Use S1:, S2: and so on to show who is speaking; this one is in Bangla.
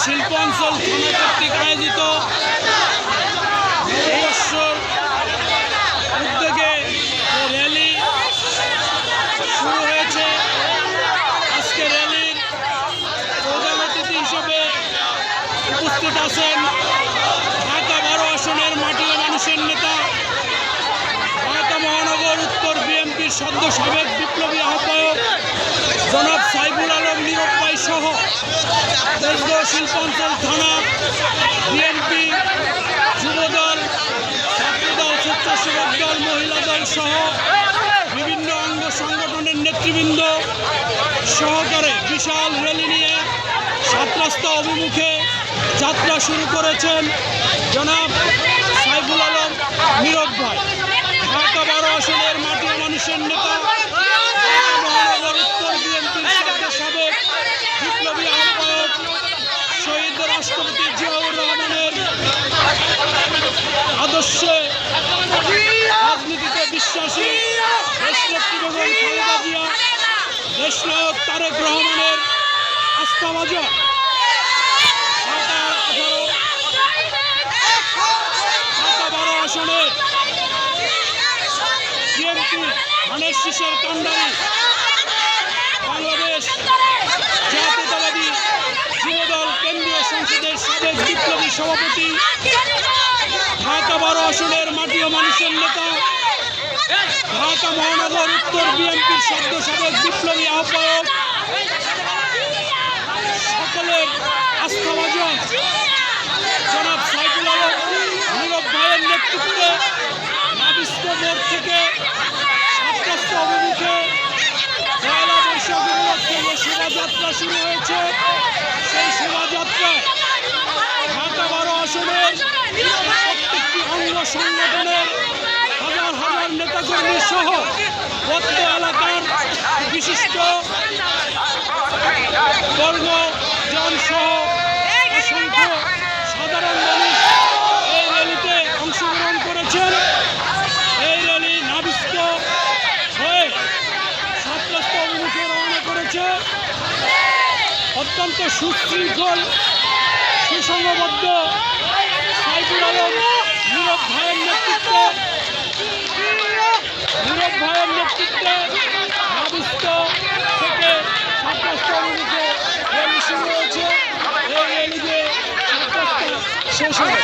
S1: শিল্পাঞ্চল থানা কর্তৃক আয়োজিত নববর্ষর উদ্যোগে র্যালি শুরু হয়েছে। আজকে র্যালির প্রধান অতিথি হিসেবে উপস্থিত আছেন ঢাকা 12 আসনের মাটি ও মানুষের নেতা, ঢাকা মহানগর উত্তর বিএনপির সদ্য সাবেক বিপ্লবী আহ্বায়ক জনাব সাইফুল আলম নীরব ভাই সহ দেশীয় শিল্পাঞ্চল থানা, বিএনপি, যুবদল, ছাত্রদল, স্বেচ্ছাসেবক দল, মহিলা দল সহ বিভিন্ন অঙ্গ সংগঠনের নেতৃবৃন্দ সহকারে বিশাল র্যালি নিয়ে 7 রাস্তা অভিমুখে যাত্রা শুরু করেছেন জনাব সাইফুল আলম নীরব ভাই, ঢাকা 12 আসনের মাটি ও মানুষের নেতা, মহানগর উত্তর বিএনপির সাবেক বিপ্লবী আহ্বায়ক শহীদ রাষ্ট্রপতি জিয়াউর রহমানের আদর্শে রাজনীতিতে বিশ্বাসী দেশনেত্রী বেগম খালেদা জিয়া, দেশনায়ক তারেক রহমানের আস্থাভাজন ঢাকা 12 আসনের বিএনপি ধানের শীষের কান্ডারি বাংলাদেশ জাতীয়তাবাদী যুবদল কেন্দ্রীয় সংসদের সাবেক বিপ্লবী সভাপতি, ঢাকা 12 আসনের মাটি ও মানুষের নেতা, ঢাকা মহানগর উত্তর বিএনপির সদ্য সাবেক বিপ্লবী আহ্বায়ক, সকলের আস্থাভাজন জনাব সাইফুল আলম নীরব ভাইয়ের নেতৃত্বে নাবিস্ক মোড় থেকে 7 রাস্তা অভিমুখে পয়লা বৈশাখ উপলক্ষে যে শোভাযাত্রা শুরু হয়েছে, সেই শোভাযাত্রায় ঢাকা 12 আসনের প্রত্যেকটি অঙ্গ সংগঠনের হাজার হাজার নেতাকর্মী সহ প্রত্যেক এলাকার বিশিষ্ট বর্গজন সহ অসংখ্য সাধারণ মানুষ এই র্যালিতে অংশগ্রহণ করেছেন। এই র্যালি নাবিস্ক হয়ে 7 রাস্তা অভিমুখে রওনা করেছে। অত্যন্ত সুশৃঙ্খল সুসংবদ্ধ সাইফুল আলম নীরব ভাইয়ের নেতৃত্বে নাবিস্ক থেকে 7 রাস্তা অভিমুখে র্যালি শুরু হয়েছে। এই র্যালিতে 7 রাস্তা শেষ হয়।